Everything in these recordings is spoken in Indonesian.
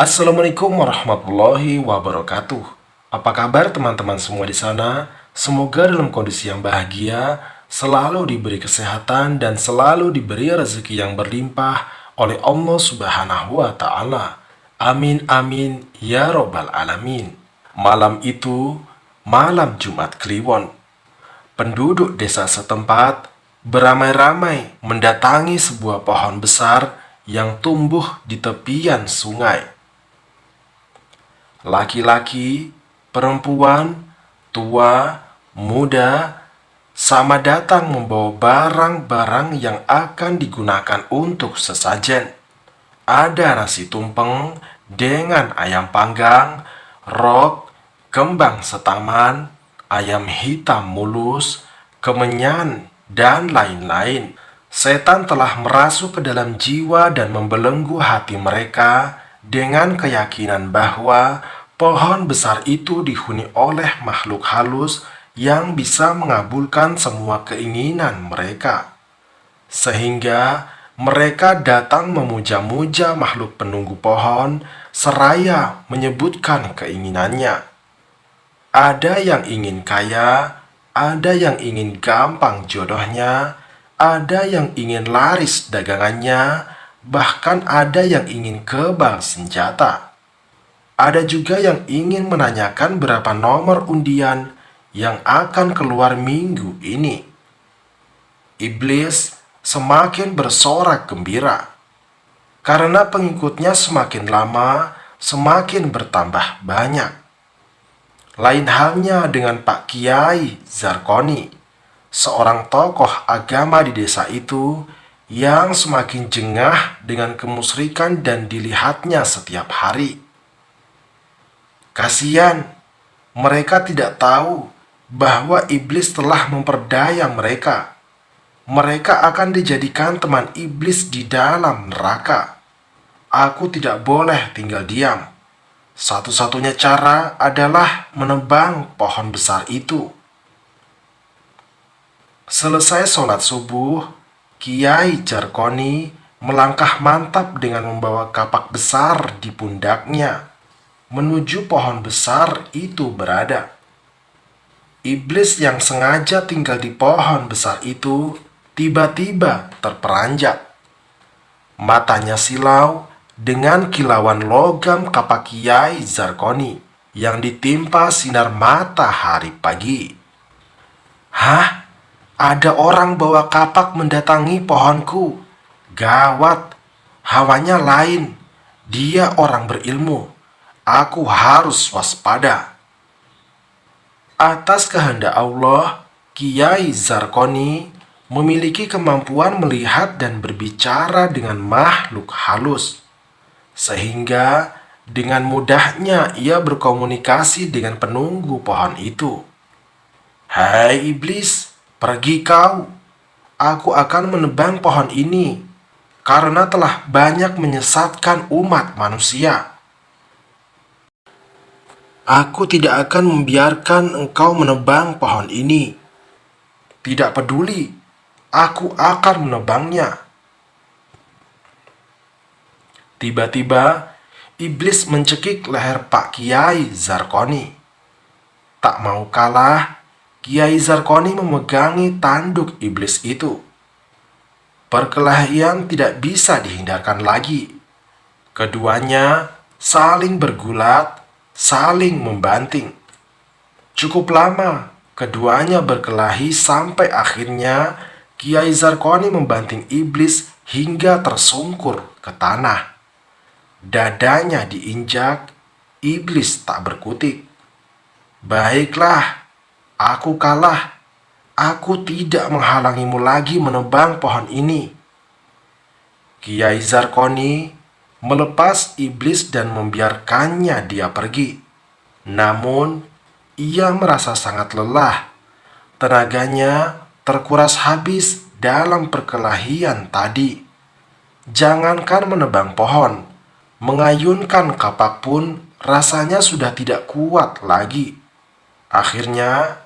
Assalamualaikum warahmatullahi wabarakatuh. Apa kabar teman-teman semua di sana? Semoga dalam kondisi yang bahagia, selalu diberi kesehatan dan selalu diberi rezeki yang berlimpah oleh Allah Subhanahu wa taala. Amin amin ya robbal alamin. Malam itu, malam Jumat Kliwon, penduduk desa setempat beramai-ramai mendatangi sebuah pohon besar yang tumbuh di tepian sungai. Laki-laki, perempuan, tua, muda, sama datang membawa barang-barang yang akan digunakan untuk sesajen. Ada nasi tumpeng dengan ayam panggang, rok, kembang setaman, ayam hitam mulus, kemenyan, dan lain-lain. Setan telah merasuk ke dalam jiwa dan membelenggu hati mereka dengan keyakinan bahwa pohon besar itu dihuni oleh makhluk halus yang bisa mengabulkan semua keinginan mereka. Sehingga mereka datang memuja-muja makhluk penunggu pohon seraya menyebutkan keinginannya. Ada yang ingin kaya, ada yang ingin gampang jodohnya, ada yang ingin laris dagangannya, bahkan ada yang ingin kebal senjata. Ada juga yang ingin menanyakan berapa nomor undian yang akan keluar minggu ini. Iblis semakin bersorak gembira karena pengikutnya semakin lama semakin bertambah banyak. Lain halnya dengan Pak Kiai Zarkoni, seorang tokoh agama di desa itu yang semakin jengah dengan kemusyrikan dan dilihatnya setiap hari. Kasihan, mereka tidak tahu bahwa iblis telah memperdaya mereka. Mereka akan dijadikan teman iblis di dalam neraka. Aku tidak boleh tinggal diam. Satu-satunya cara adalah menebang pohon besar itu. Selesai sholat subuh, Kiai Jarkoni melangkah mantap dengan membawa kapak besar di pundaknya menuju pohon besar itu berada. Iblis yang sengaja tinggal di pohon besar itu tiba-tiba terperanjat. Matanya silau dengan kilauan logam kapak Kiai Zarkoni yang ditimpa sinar matahari pagi. Hah? Ada orang bawa kapak mendatangi pohonku. Gawat, hawanya lain. Dia orang berilmu. Aku harus waspada. Atas kehendak Allah, Kiai Zarkoni memiliki kemampuan melihat dan berbicara dengan makhluk halus. Sehingga dengan mudahnya ia berkomunikasi dengan penunggu pohon itu. Hai iblis, pergi kau, aku akan menebang pohon ini karena telah banyak menyesatkan umat manusia. Aku tidak akan membiarkan engkau menebang pohon ini. Tidak peduli, aku akan menebangnya. Tiba-tiba, iblis mencekik leher Pak Kiai Zarkoni. Tak mau kalah, Kiai Zarkoni memegangi tanduk iblis itu. Perkelahian tidak bisa dihindarkan lagi. Keduanya saling bergulat, saling membanting. Cukup lama, keduanya berkelahi sampai akhirnya Kiai Zarkoni membanting iblis hingga tersungkur ke tanah. Dadanya diinjak, iblis tak berkutik. Baiklah, aku kalah. Aku tidak menghalangimu lagi menebang pohon ini. Kiai Zarkoni melepas iblis dan membiarkannya dia pergi. Namun, ia merasa sangat lelah. Tenaganya terkuras habis dalam perkelahian tadi. Jangankan menebang pohon, mengayunkan kapak pun rasanya sudah tidak kuat lagi. Akhirnya,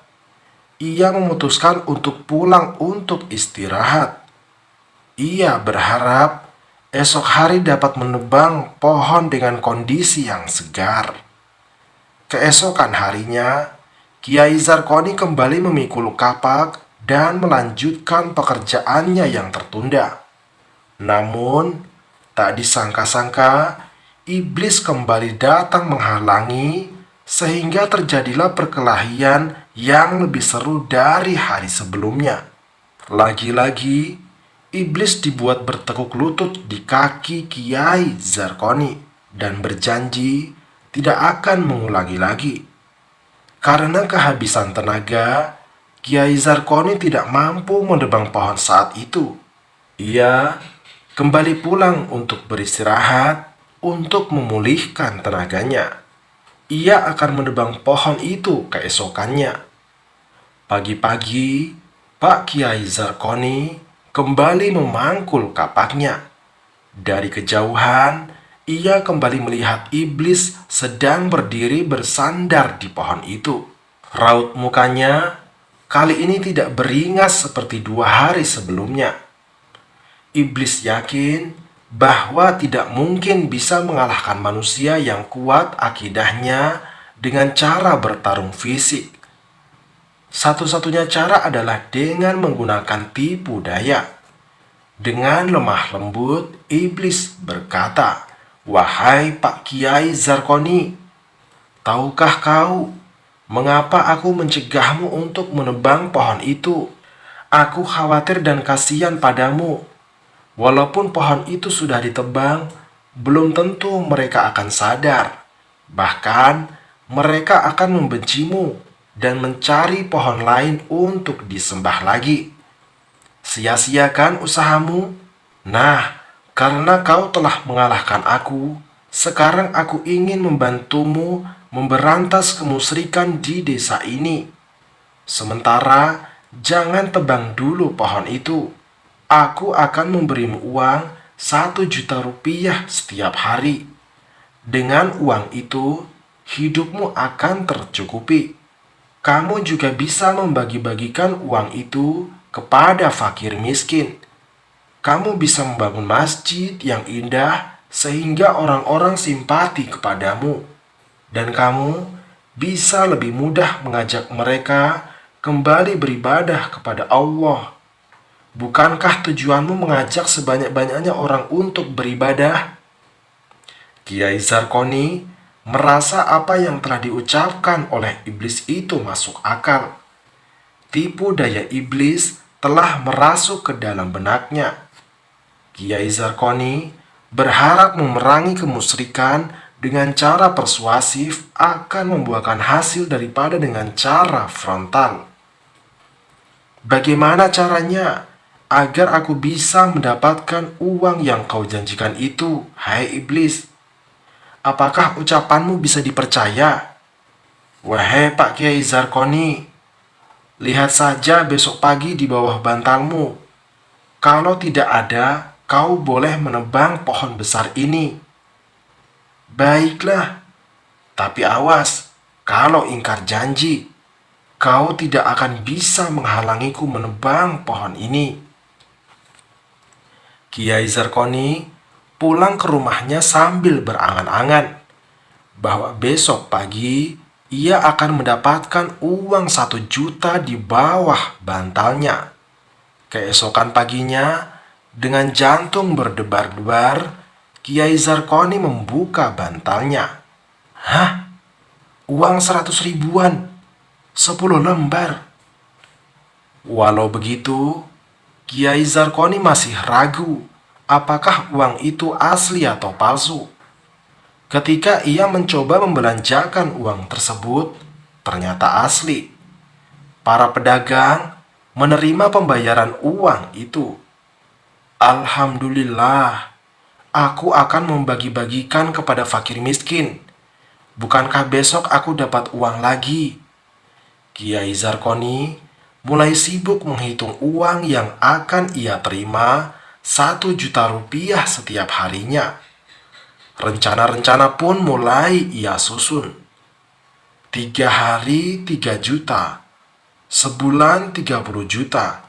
ia memutuskan untuk pulang untuk istirahat. Ia berharap esok hari dapat menebang pohon dengan kondisi yang segar. Keesokan harinya, Kiai Zarkoni kembali memikul kapak dan melanjutkan pekerjaannya yang tertunda. Namun, tak disangka-sangka, iblis kembali datang menghalangi sehingga terjadilah perkelahian yang lebih seru dari hari sebelumnya. Lagi-lagi, iblis dibuat bertekuk lutut di kaki Kiai Zarkoni dan berjanji tidak akan mengulangi lagi. Karena kehabisan tenaga, Kiai Zarkoni tidak mampu menebang pohon saat itu. Ia kembali pulang untuk beristirahat untuk memulihkan tenaganya. Ia akan menebang pohon itu keesokannya. Pagi-pagi, Pak Kiai Zarkoni kembali memangkul kapaknya. Dari kejauhan, ia kembali melihat iblis sedang berdiri bersandar di pohon itu. Raut mukanya kali ini tidak beringas seperti 2 hari sebelumnya. Iblis yakin bahwa tidak mungkin bisa mengalahkan manusia yang kuat akidahnya dengan cara bertarung fisik. Satu-satunya cara adalah dengan menggunakan tipu daya. Dengan lemah lembut, iblis berkata, "Wahai Pak Kiai Zarkoni, tahukah kau mengapa aku mencegahmu untuk menebang pohon itu? Aku khawatir dan kasihan padamu. Walaupun pohon itu sudah ditebang, belum tentu mereka akan sadar. Bahkan, mereka akan membencimu dan mencari pohon lain untuk disembah lagi. Sia-siakan usahamu? Nah, karena kau telah mengalahkan aku, sekarang aku ingin membantumu memberantas kemusyrikan di desa ini. Sementara, jangan tebang dulu pohon itu. Aku akan memberimu uang 1 juta rupiah setiap hari. Dengan uang itu, hidupmu akan tercukupi. Kamu juga bisa membagi-bagikan uang itu kepada fakir miskin. Kamu bisa membangun masjid yang indah sehingga orang-orang simpati kepadamu. Dan kamu bisa lebih mudah mengajak mereka kembali beribadah kepada Allah. Bukankah tujuanmu mengajak sebanyak-banyaknya orang untuk beribadah?" Kiai Zarkoni merasa apa yang telah diucapkan oleh iblis itu masuk akal. Tipu daya iblis telah merasuk ke dalam benaknya. Kiai Zarkoni berharap memerangi kemusyrikan dengan cara persuasif akan membuahkan hasil daripada dengan cara frontal. "Bagaimana caranya agar aku bisa mendapatkan uang yang kau janjikan itu, hai iblis? Apakah ucapanmu bisa dipercaya? Wahai Pak Kiai Zarkoni, lihat saja besok pagi di bawah bantalmu. Kalau tidak ada, kau boleh menebang pohon besar ini." "Baiklah, tapi awas, kalau ingkar janji, kau tidak akan bisa menghalangiku menebang pohon ini." Kiai Zarkoni pulang ke rumahnya sambil berangan-angan bahwa besok pagi ia akan mendapatkan uang 1 juta di bawah bantalnya. Keesokan paginya, dengan jantung berdebar-debar, Kiai Zarkoni membuka bantalnya. "Hah? Uang 100 ribuan? 10 lembar?" Walau begitu, Kiai Zarkoni masih ragu apakah uang itu asli atau palsu. Ketika ia mencoba membelanjakan uang tersebut, ternyata asli. Para pedagang menerima pembayaran uang itu. "Alhamdulillah, aku akan membagi-bagikan kepada fakir miskin. Bukankah besok aku dapat uang lagi?" Kiai Zarkoni mulai sibuk menghitung uang yang akan ia terima 1 juta rupiah setiap harinya. Rencana-rencana pun mulai ia susun. 3 hari 3 juta, sebulan 30 juta.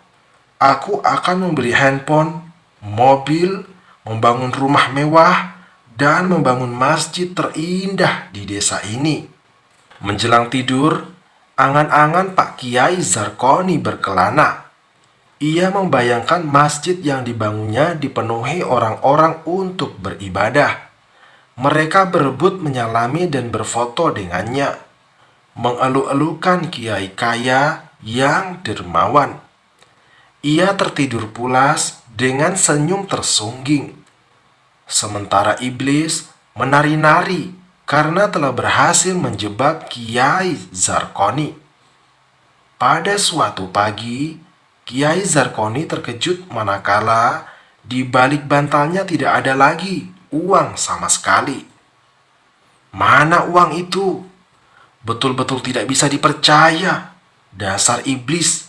Aku akan membeli handphone, mobil, membangun rumah mewah, dan membangun masjid terindah di desa ini. Menjelang tidur, angan-angan Pak Kiai Zarkoni berkelana. Ia membayangkan masjid yang dibangunnya dipenuhi orang-orang untuk beribadah. Mereka berebut menyalami dan berfoto dengannya, mengeluh-elukan kiai kaya yang dermawan. Ia tertidur pulas dengan senyum tersungging. Sementara iblis menari-nari karena telah berhasil menjebak Kiai Zarkoni. Pada suatu pagi, Kiai Zarkoni terkejut manakala di balik bantalnya tidak ada lagi uang sama sekali. Mana uang itu? Betul-betul tidak bisa dipercaya. Dasar iblis,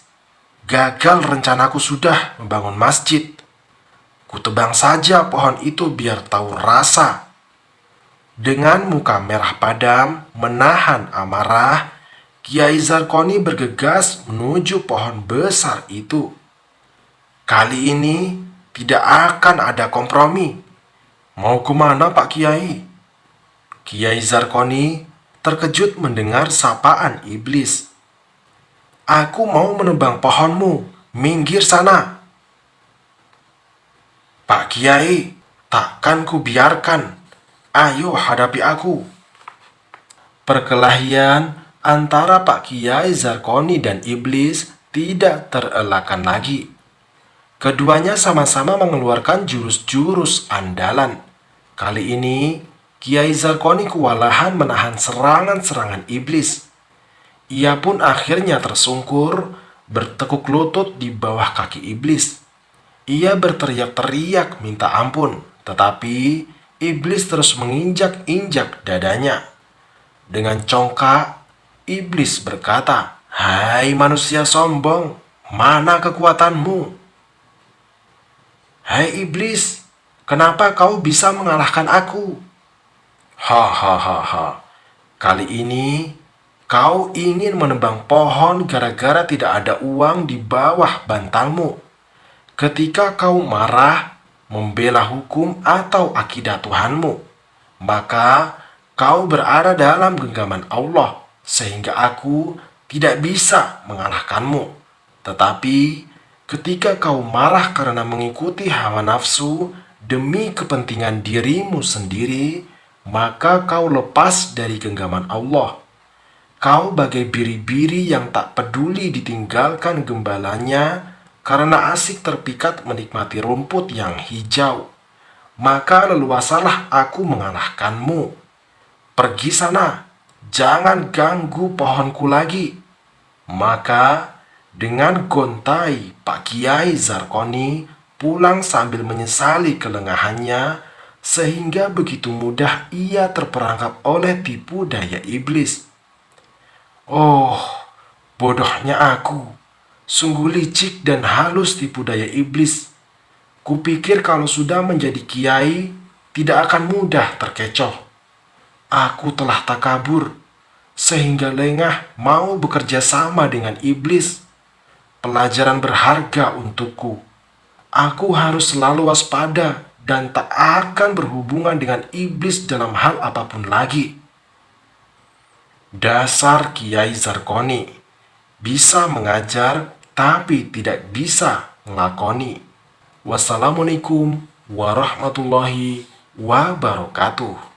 gagal rencanaku sudah membangun masjid. Kutebang saja pohon itu biar tahu rasa. Dengan muka merah padam, menahan amarah, Kiai Zarkoni bergegas menuju pohon besar itu. Kali ini tidak akan ada kompromi. Mau kemana Pak Kiai? Kiai Zarkoni terkejut mendengar sapaan iblis. Aku mau menebang pohonmu, minggir sana. Pak Kiai, takkan ku biarkan. Ayo hadapi aku. Perkelahian antara Pak Kiai Zarkoni dan iblis tidak terelakkan lagi. Keduanya sama-sama mengeluarkan jurus-jurus andalan. Kali ini, Kiai Zarkoni kewalahan menahan serangan-serangan iblis. Ia pun akhirnya tersungkur, bertekuk lutut di bawah kaki iblis. Ia berteriak-teriak minta ampun, tetapi iblis terus menginjak-injak dadanya. Dengan congkak, iblis berkata, "Hai manusia sombong, mana kekuatanmu?" "Hai iblis, kenapa kau bisa mengalahkan aku?" Hahaha, kali ini kau ingin menebang pohon gara-gara tidak ada uang di bawah bantalmu. Ketika kau marah, membela hukum atau akidah Tuhanmu, maka kau berada dalam genggaman Allah, sehingga aku tidak bisa mengalahkanmu. Tetapi ketika kau marah karena mengikuti hawa nafsu demi kepentingan dirimu sendiri, maka kau lepas dari genggaman Allah. Kau bagai biri-biri yang tak peduli ditinggalkan gembalanya karena asik terpikat menikmati rumput yang hijau. Maka leluasalah aku mengalahkanmu. Pergi sana, jangan ganggu pohonku lagi. Maka dengan gontai, Pak Kiai Zarkoni pulang sambil menyesali kelengahannya, sehingga begitu mudah ia terperangkap oleh tipu daya iblis. Oh, bodohnya aku. Sungguh licik dan halus tipu daya iblis. Kupikir kalau sudah menjadi kiai, tidak akan mudah terkecoh. Aku telah takabur, sehingga lengah mau bekerja sama dengan iblis. Pelajaran berharga untukku. Aku harus selalu waspada dan tak akan berhubungan dengan iblis dalam hal apapun lagi. Dasar Kiai Zarkoni, bisa mengajar tapi tidak bisa ngelakoni. Wassalamualaikum warahmatullahi wabarakatuh.